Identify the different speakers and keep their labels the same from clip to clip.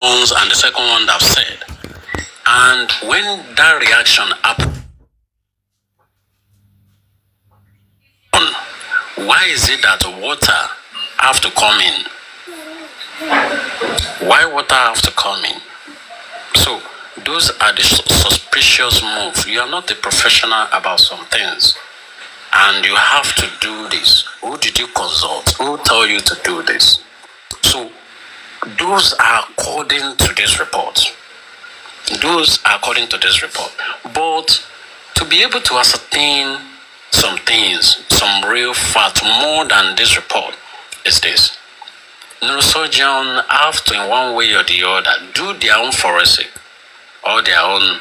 Speaker 1: and the second one that I've said. And when that reaction happened, why is it that water have to come in? Why water have to come in? So those are the suspicious moves. You are not a professional about some things, and you have to do this. Who did you consult? Who told you to do this? So those are according to this report. Those are according to this report. But to be able to ascertain some things, some real fact, more than this report, is this. Neurosurgeons have to, in one way or the other, do their own forensic or their own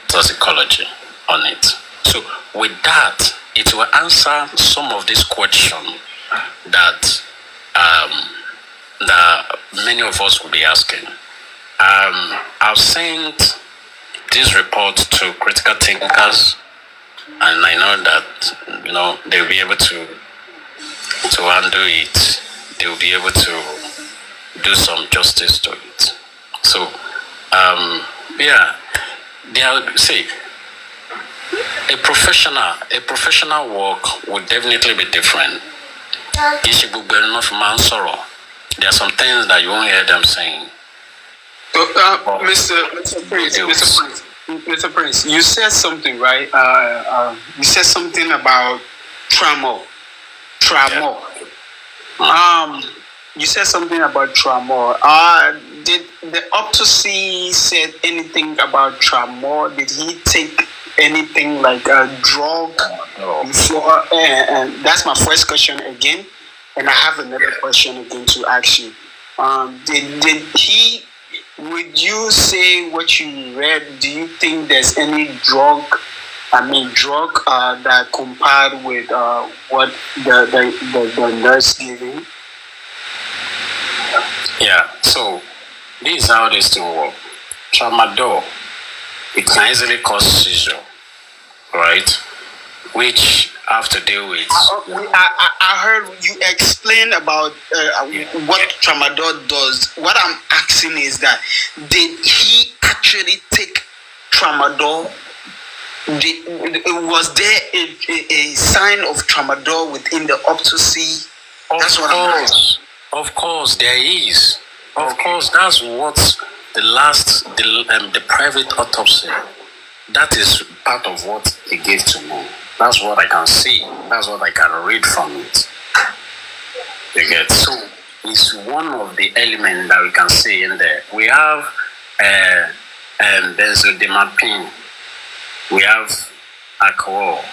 Speaker 1: toxicology on it. So with that, it will answer some of these questions that many of us will be asking. I've sent this report to critical thinkers, and I know that they'll be able to handle it. They'll be able to do some justice to it. So they are say a professional work would definitely be different. There are some things that you won't hear them saying.
Speaker 2: Mr. Prince, you said something, right? You said something about trauma.
Speaker 1: Yeah.
Speaker 2: You said something about trauma. Did the autopsy said anything about trauma? Did he take anything like a drug before? And that's my first question again. And I have another question again to ask you. Did he? Would you say what you read? Do you think there's any drug that compared with what the nurse giving?
Speaker 1: Yeah, so this is how this thing works. Tramadol, it can easily cause seizure, right? Which I have to deal with.
Speaker 2: I heard you explain about what tramadol does. What I'm asking is that did he actually take tramadol? Was there a sign of tramadol within the autopsy? That's what I'm asking.
Speaker 1: Of course, there is. Of course, that's what the private autopsy. That is part of what he gave to me. That's what I can see. That's what I can read from it. You get? So it's one of the elements that we can see in there. We have benzodiazepine. We have alcohol.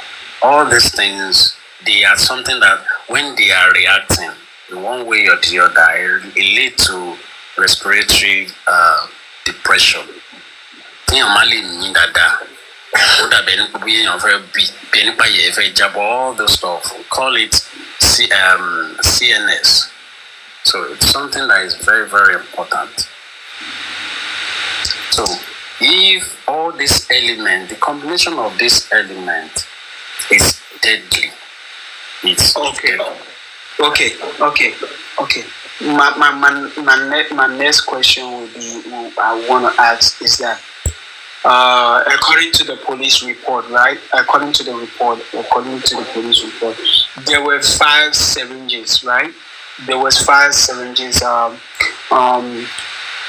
Speaker 1: All these things, they are something that when they are reacting in one way or the other, it leads to respiratory depression. All those stuff. We call it CNS. So it's something that is very, very important. So if all this element, the combination of this element is deadly, it's
Speaker 2: okay.
Speaker 1: deadly.
Speaker 2: Okay. My next question would be, I want to ask is that according to the police report, right? According to the police report, there were 5 syringes, right? There was 5 syringes.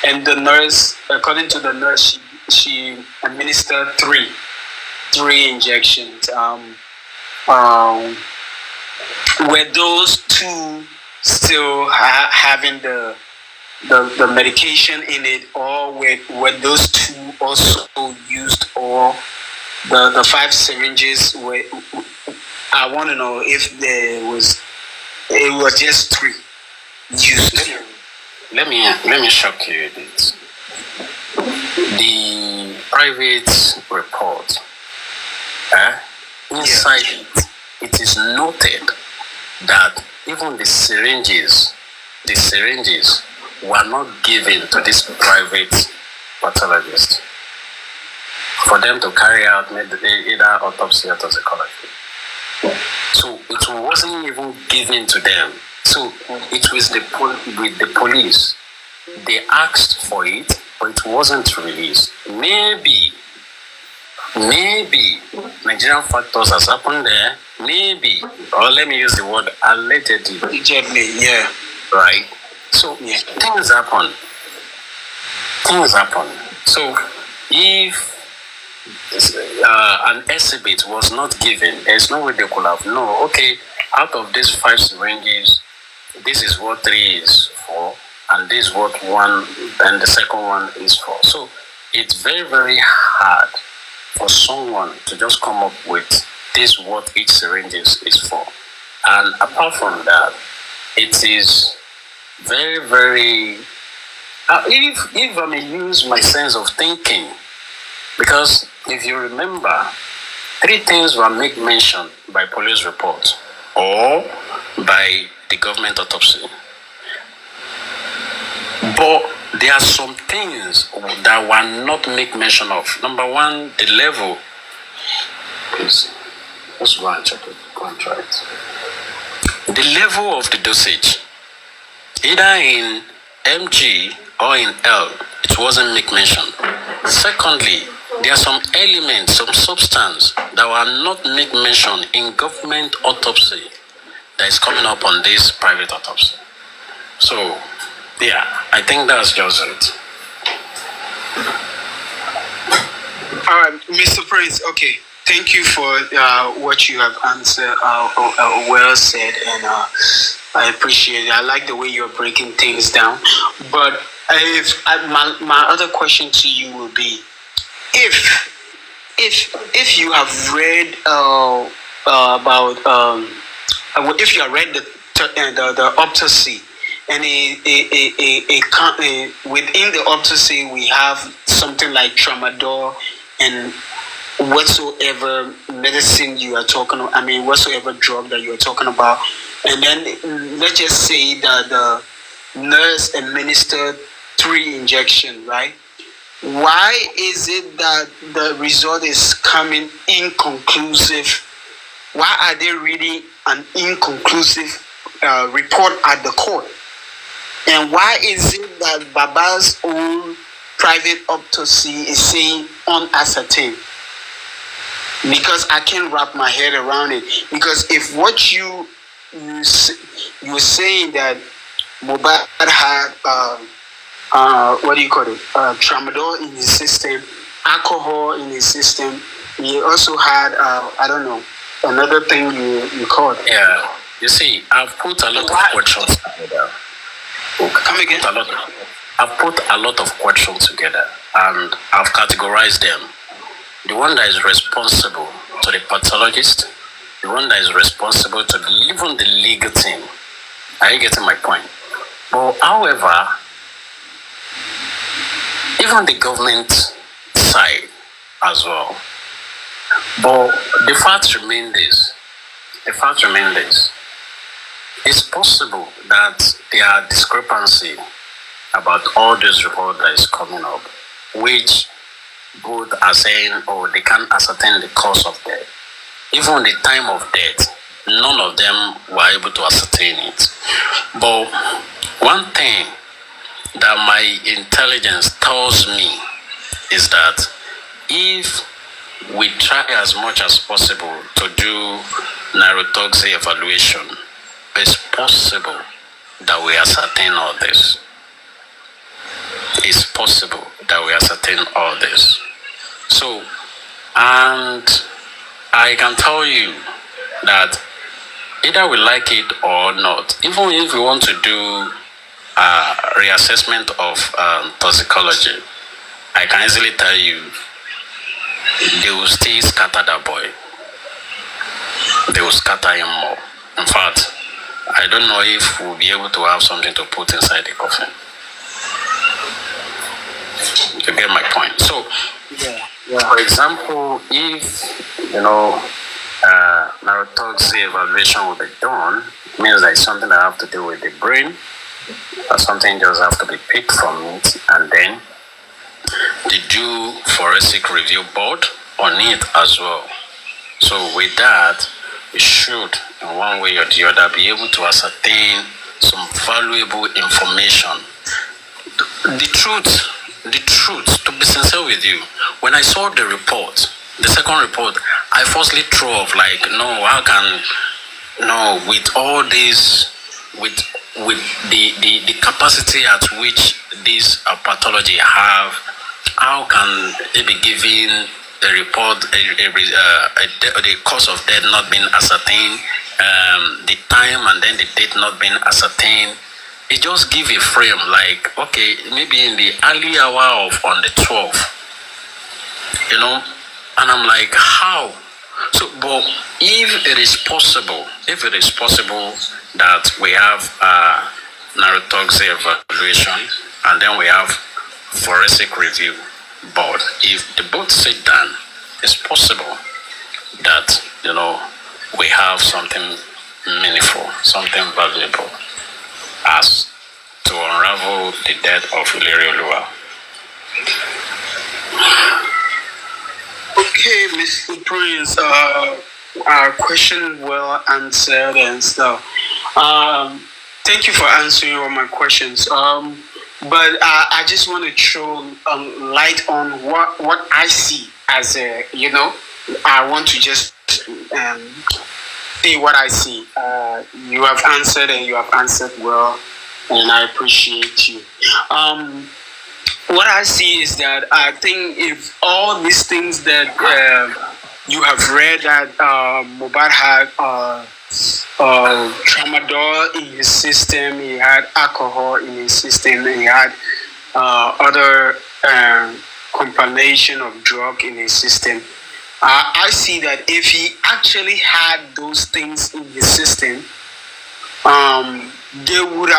Speaker 2: And the nurse, according to the nurse, she administered 3 injections. Were those 2 still having the medication in it, or were those 2 also used, or the 5 syringes were? I want to know if it was just 3 used.
Speaker 1: Let me shock you a bit. The private report, inside it is noted that even the syringes were not given to this private pathologist for them to carry out either autopsy or toxicology. So it wasn't even given to them. So it was with the police. they asked for it, but it wasn't released. Maybe Nigerian factors has happened there. Maybe, or let me use the word allegedly.
Speaker 2: Allegedly, yeah.
Speaker 1: Right. So things happen. So if an exhibit was not given, there's no way they could have known. Okay, out of these 5 syringes, this is what 3 is for, and this is what 1, and the second one is for. So it's very, very hard for someone to just come up with this what each syringe is for. And apart from that, it is very, very if I may use my sense of thinking, because if you remember, 3 things were made mention by police report or by the government autopsy. But there are some things that were not made mention of. Number 1, the level. Please, let's go and check it. Go and try it. The level of the dosage, either in mg or in L, it wasn't made mention. Secondly, there are some elements, some substance that were not made mention in government autopsy that is coming up on this private autopsy. So, yeah, I think that's just it.
Speaker 2: All right, Mr. Prince. Okay, thank you for what you have answered. Well said, and I appreciate it. I like the way you're breaking things down. But my other question to you will be, if you have read about if you have read the autopsy, and within the autopsy we have something like tramadol and whatsoever medicine you are talking about, I mean whatsoever drug that you are talking about, and then let's just say that the nurse administered 3 injections, right? Why is it that the result is coming inconclusive? Why are they reading an inconclusive report at the court? And why is it that Baba's own private autopsy is saying unascertained? Because I can't wrap my head around it. Because if what you're saying that Mohbad had what do you call it? Tramadol in his system, alcohol in his system. He also had I don't know, another thing you called.
Speaker 1: Yeah. You see, I've put a lot of questions together.
Speaker 2: Come again?
Speaker 1: I've put a lot of questions together and I've categorized them. The one that is responsible to the pathologist, the one that is responsible to even the legal team. Are you getting my point? But however, even the government side as well. But the fact remains this. It's possible that there are discrepancy about all this report that is coming up, which both are saying, oh, they can't ascertain the cause of death. Even the time of death, none of them were able to ascertain it. But one thing that my intelligence tells me is that if we try as much as possible to do neurotoxicity evaluation, it's possible that we ascertain all this. It's possible that we ascertain all this. So, and I can tell you that either we like it or not, even if we want to do a reassessment of toxicology, I can easily tell you they will still scatter that boy. They will scatter him more. In fact, I don't know if we'll be able to have something to put inside the coffin. You get my point? So, for example, if, neurotoxicity evaluation will be done, it means that it's something that have to do with the brain, or something just have to be picked from it, and then they do forensic review board on it as well. So with that, we should, in one way or the other, be able to ascertain some valuable information To be sincere with you, when I saw the report, the second report, I firstly threw off like, no, how can, no, with all this, with the capacity at which this pathology have, how can they be giving a report, the cause of death not being ascertained, the time and then the date not being ascertained? It just give a frame like, okay, maybe in the early hour of on the 12th, and I'm like, how? So, but if it is possible that we have neurotoxic evaluation and then we have forensic review board, if the both sit down, it's possible that, we have something meaningful, something valuable as to unravel the death of RI0USLY.
Speaker 2: Okay, Mr. Prince, question well answered and stuff. Thank you for answering all my questions. But I just want to throw light on what I see as a, I want to just say what I see. You have answered and you have answered well, and I appreciate you. What I see is that I think if all these things that you have read that Mohbad had tramadol in his system, he had alcohol in his system, and he had other compilation of drug in his system. I see that if he actually had those things in his system, they would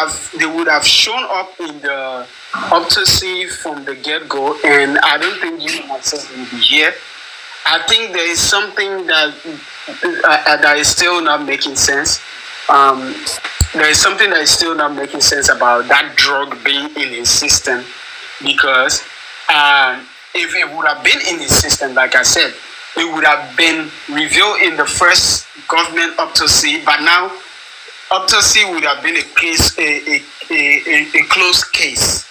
Speaker 2: have shown up in the autopsy from the get-go, and I don't think you myself will be here. I think there is something that is still not making sense. There is something that is still not making sense about that drug being in his system, because if it would have been in his system, like I said, it would have been revealed in the first government autopsy, but now autopsy would have been a closed case,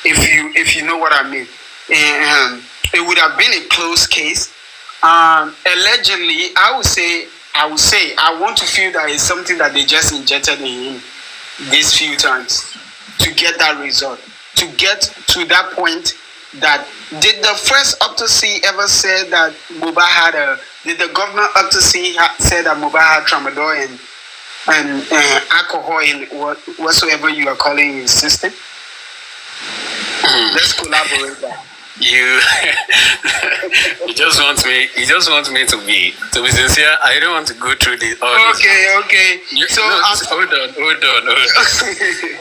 Speaker 2: if you know what I mean. And it would have been a closed case. Allegedly, I want to feel that it's something that they just injected in him these few times to get that result, to get to that point. That did the first autopsy ever say that Mohbad had did the government autopsy say that Mohbad had tramadol and alcohol in whatsoever you are calling his system? Let's collaborate that.
Speaker 1: You just want me to be sincere. I don't want to go through this.
Speaker 2: Okay.
Speaker 1: Hold on.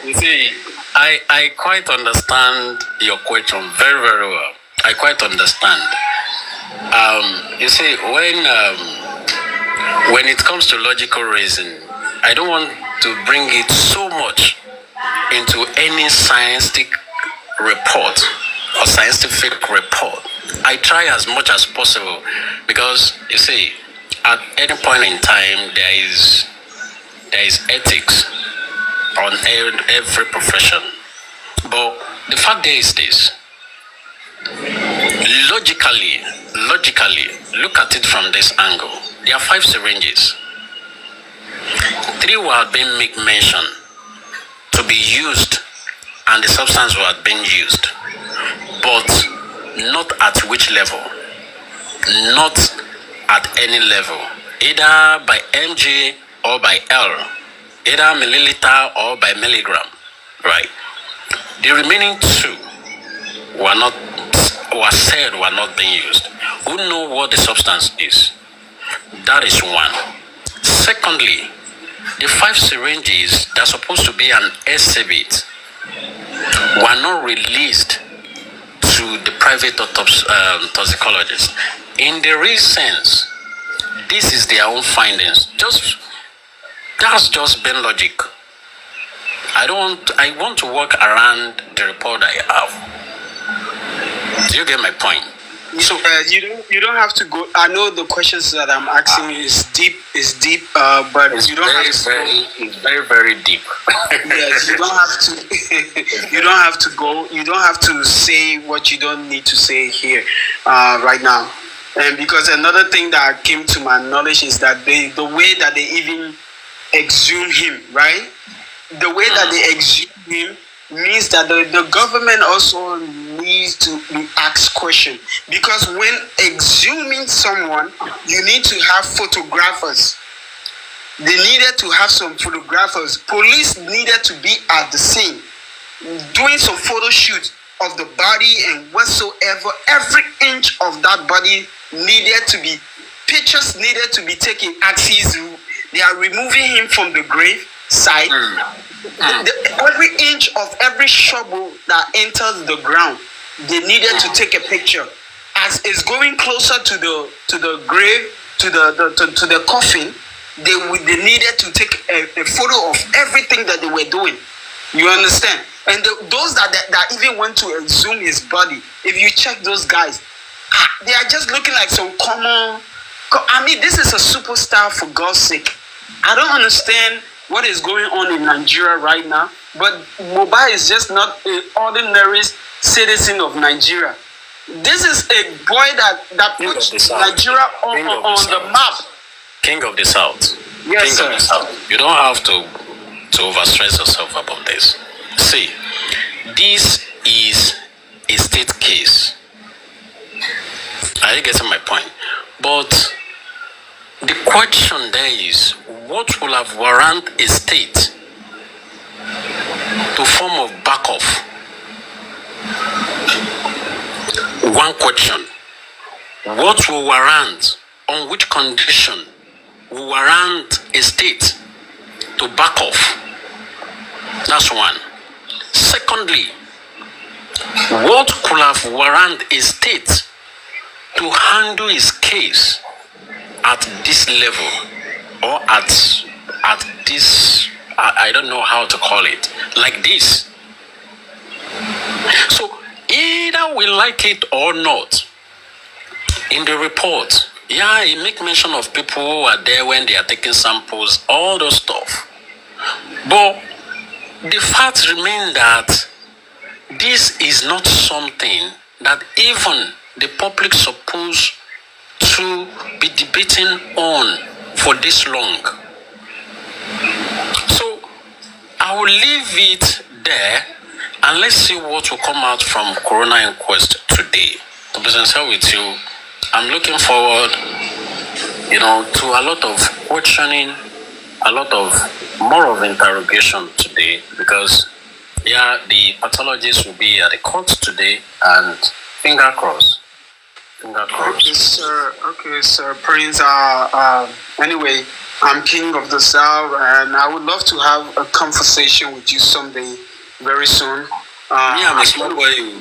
Speaker 1: You see, I quite understand your question very, very well. I quite understand. You see, when it comes to logical reason, I don't want to bring it so much into any scientific report or scientific report. I try as much as possible, because you see, at any point in time there is ethics on every profession. But the fact there is this: logically, look at it from this angle. There are 5 syringes. 3 were being mentioned to be used, and the substance was being used, but not at which level, not at any level, either by mg or by L, either milliliter or by milligram, right? The remaining 2 were not being used. Who know what the substance is? That is one. Secondly, the 5 syringes that are supposed to be an exhibit were not released to the private toxicologist. In the real sense, this is their own findings. That's just been logic. I want to work around the report I have. Do you get my point? So
Speaker 2: you don't have to go. I know the questions that I'm asking is deep, but
Speaker 1: it's
Speaker 2: you don't have to
Speaker 1: it's very, very deep.
Speaker 2: yes, you don't have to. You don't have to go. You don't have to say what you don't need to say here, right now. And because another thing that came to my knowledge is that the way that they even exhume him, right? The way that they exhume him means that the government also needs to be asked questions, because when exhuming someone, you need to have photographers. They needed to have some photographers. Police needed to be at the scene doing some photo shoot of the body and whatsoever. Every inch of that body needed to be, pictures needed to be taken as they are removing him from the grave site. Every inch of every shovel that enters the ground, they needed to take a picture. As it's going closer to the grave, to the coffin, they needed to take a photo of everything that they were doing. You understand? And those that even went to exhume his body, if you check those guys, they are just looking like some common. I mean, this is a superstar, for God's sake. I don't understand what is going on in Nigeria right now, but Mohbad is just not an ordinary citizen of Nigeria. This is a boy that puts Nigeria on the map.
Speaker 1: King of the South.
Speaker 2: Yes,
Speaker 1: King
Speaker 2: sir.
Speaker 1: of the South. You don't have to overstress yourself about this. See, this is a state case. Are you getting my point? But the question there is, what will have warrant a state to form of back off? One question. What will warrant, on which condition will warrant a state to back off? That's one. Secondly, what could have warrant a state to handle his case at this level, or at this, I don't know how to call it, like this? So either we like it or not, in the report, yeah, he make mention of people who are there when they are taking samples, all those stuff. But the fact remains that this is not something that even the public supposed to be debating on for this long. So I will leave it there, and let's see what will come out from Corona Inquest today. To be sincere with you, I'm looking forward, to a lot of questioning, a lot of more of interrogation today, because the pathologists will be at the court today, and finger crossed.
Speaker 2: Okay, sir. Okay, sir. Prince. Anyway, I'm King of the South, and I would love to have a conversation with you someday, very soon.
Speaker 1: I'm a small boy.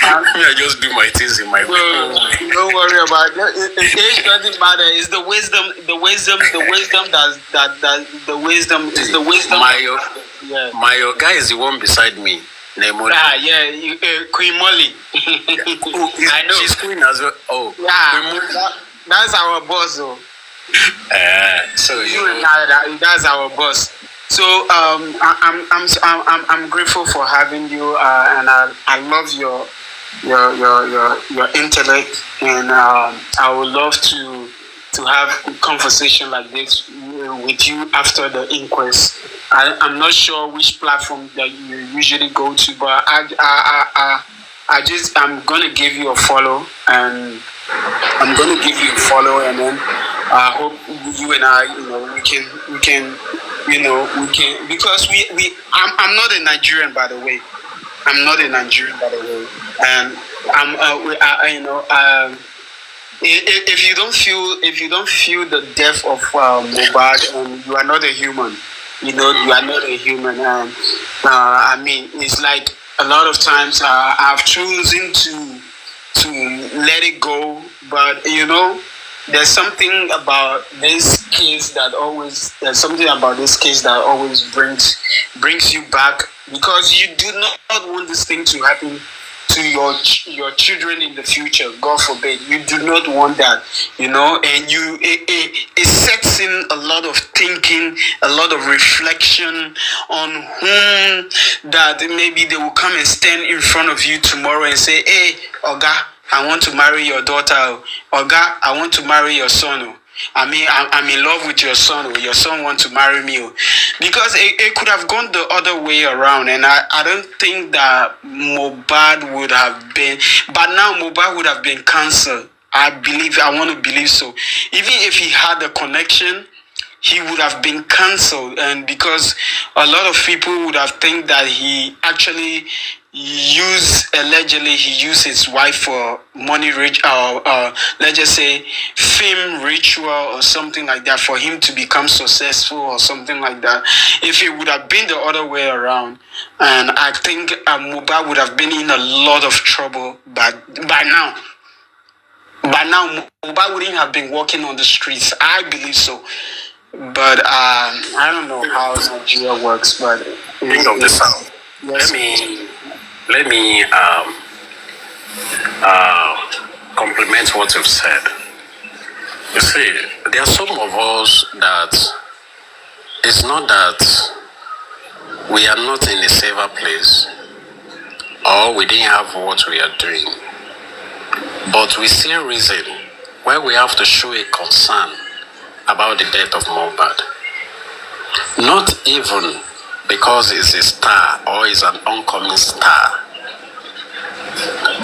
Speaker 1: I just do my things in my way.
Speaker 2: Don't worry about it. Age doesn't matter. It's the wisdom. The wisdom is the wisdom.
Speaker 1: My guy is the one beside me.
Speaker 2: Queen Molly. I know.
Speaker 1: She's queen as well. Oh,
Speaker 2: yeah. That's our boss, though.
Speaker 1: So
Speaker 2: that's our boss. So I'm grateful for having you, and I love your intellect, and I would love to have a conversation like this with you after the inquest. I'm not sure which platform that you usually go to, but I'm gonna give you a follow, and then I hope you and I, we can, because I'm not a Nigerian, by the way. And if you don't feel the death of Mohbad, you are not a human. You are not a human. I mean, it's like a lot of times I've chosen to let it go, but there's something about this case that always brings you back, because you do not want this thing to happen to your children in the future. God forbid, you do not want that, and it sets in a lot of thinking, a lot of reflection on whom that maybe they will come and stand in front of you tomorrow and say, hey, Oga, I want to marry your daughter. Oga, I want to marry your son. I'm in love with your son, or your son wants to marry me. Because it could have gone the other way around, and I don't think that Mohbad would have been, but now Mohbad would have been cancelled. I want to believe so. Even if he had a connection, he would have been cancelled, and because a lot of people would have think that he actually allegedly used his wife for money rich, let's just say fame ritual or something like that, for him to become successful or something like that. If it would have been the other way around, and I think Mohbad would have been in a lot of trouble by now. Mohbad wouldn't have been walking on the streets. I believe so. But I don't know how Nigeria works, but
Speaker 1: King of the South.
Speaker 2: Yes.
Speaker 1: Let me compliment what you've said. You see, there are some of us that it's not that we are not in a safer place, or we didn't have what we are doing, but we see a reason why we have to show a concern about the death of Mohbad. Not even because he's a star or he's an oncoming star.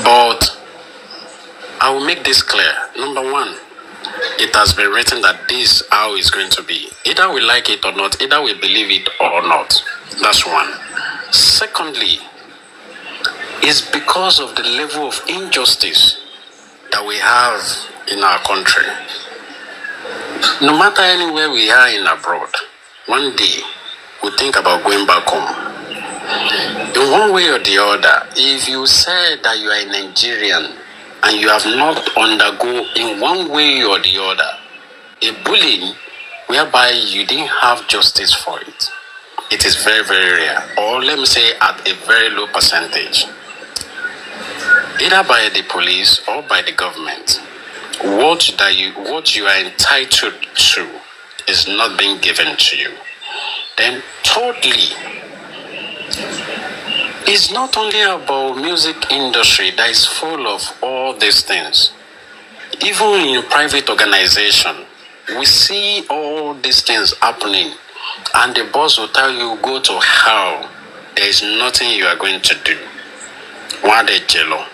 Speaker 1: But I will make this clear. Number one, it has been written that this is how it's going to be. Either we like it or not, either we believe it or not. That's one. Secondly, it's because of the level of injustice that we have in our country. No matter anywhere we are in abroad, one day we think about going back home. In one way or the other, if you say that you are a Nigerian and you have not undergone in one way or the other a bullying whereby you didn't have justice for it, it is very, very rare, or let me say at a very low percentage, either by the police or by the government. What you are entitled to is not being given to you. Then thirdly, it's not only about music industry that is full of all these things. Even in private organization, we see all these things happening, and the boss will tell you, go to hell. There is nothing you are going to do. Why they jello?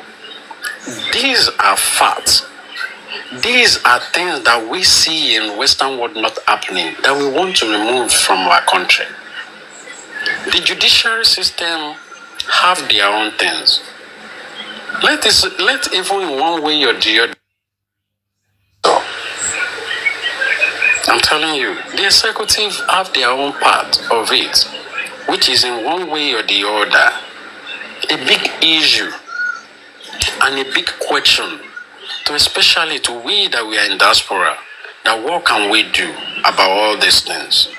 Speaker 1: These are facts. These are things that we see in Western world not happening, that we want to remove from our country. The judiciary system have their own things. Let even in one way or the other. I'm telling you, the executive have their own part of it, which is in one way or the other a big issue and a big question, to especially to we that we are in diaspora, that what can we do about all these things?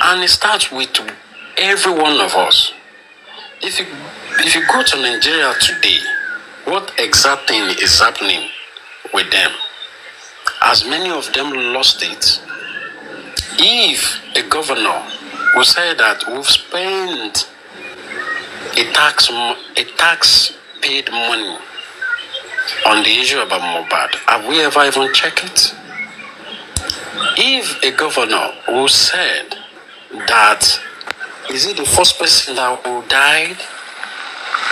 Speaker 1: And it starts with every one of us. If you go to Nigeria today, what exact thing is happening with them? As many of them lost it. If a governor will say that we've spent a tax paid money on the issue about Mohbad, have we ever even checked it? If a governor who said that, is it the first person that who died?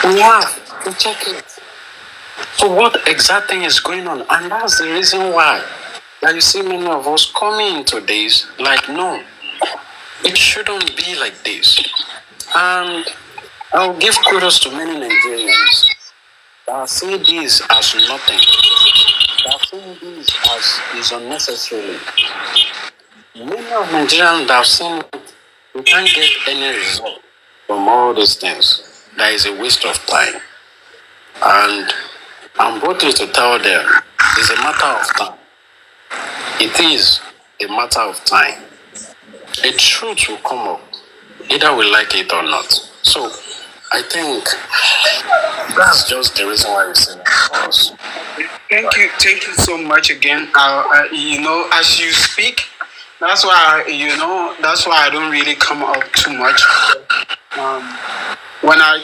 Speaker 1: We have to check it. So what exact thing is going on? And that's the reason why that you see many of us coming into this like, no, it shouldn't be like this. And I'll give kudos to many Nigerians that see this as nothing, that see this as is unnecessary. Many of Nigerians that have seen it, we can't get any result from all these things. That is a waste of time. And I'm boldly to tell them, it's a matter of time. It is a matter of time. A truth will come up, either we like it or not. So, I think that's just the reason why we say that.
Speaker 2: Thank you so much again. As you speak, that's why that's why I don't really come up too much. Um, when I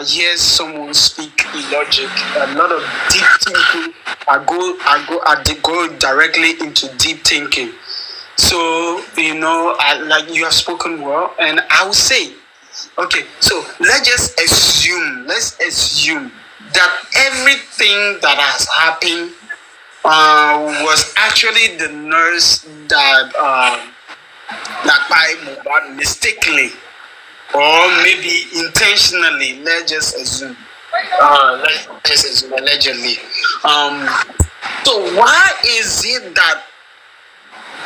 Speaker 2: hear someone speak logic, a lot of deep thinking, I go directly into deep thinking. So like you have spoken well, and I will say, okay. So let's assume that everything that has happened was actually the nurse that by Mohbad mistakenly or maybe intentionally. Let's just assume. Allegedly. So why is it that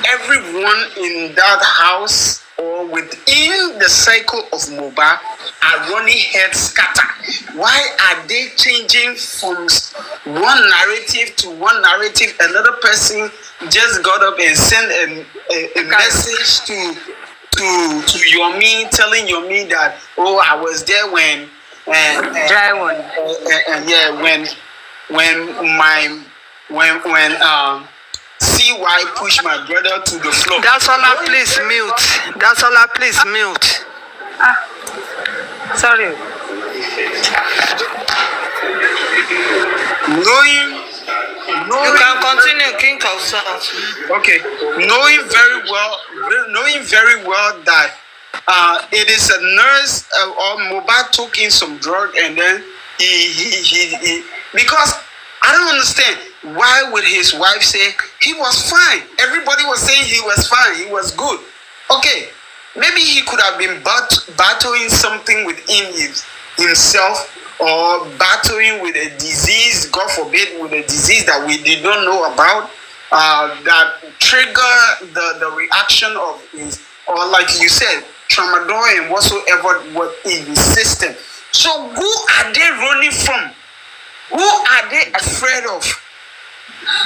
Speaker 2: everyone in that house or within the cycle of Mohbad are running head scatter? Why are they changing from one narrative to one narrative? Another person just got up and sent a message to Yomi, telling Yomi that, oh, I was there when dry one. When CY pushed my brother to the floor.
Speaker 3: That's all. Please mute. That's all. Please mute. Sorry.
Speaker 2: Knowing
Speaker 3: you can continue, King of South.
Speaker 2: Okay. Knowing very well that it is a nurse or Mohbad took in some drug, and then he because I don't understand. Why would his wife say he was fine? Everybody was saying he was fine. He was good. Okay, maybe he could have been battling something within himself, or battling with a disease, God forbid, with a disease that we did not know about, that trigger the reaction of his, or like you said, tramadol and whatsoever was in his system. So who are they running from? Who are they afraid of?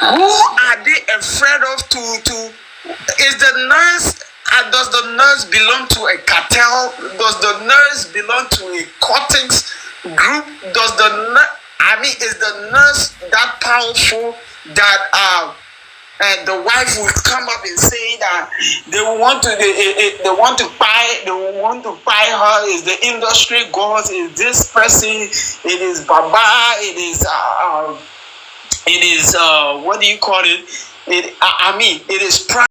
Speaker 2: Who are they afraid of? Is the nurse? Does the nurse belong to a cartel? Does the nurse belong to a cortex group? Does the nurse? Is the nurse that powerful that the wife will come up and say that they want to buy her? Is the industry gods? Is this person? It is Baba. It is what do you call it? It is prime.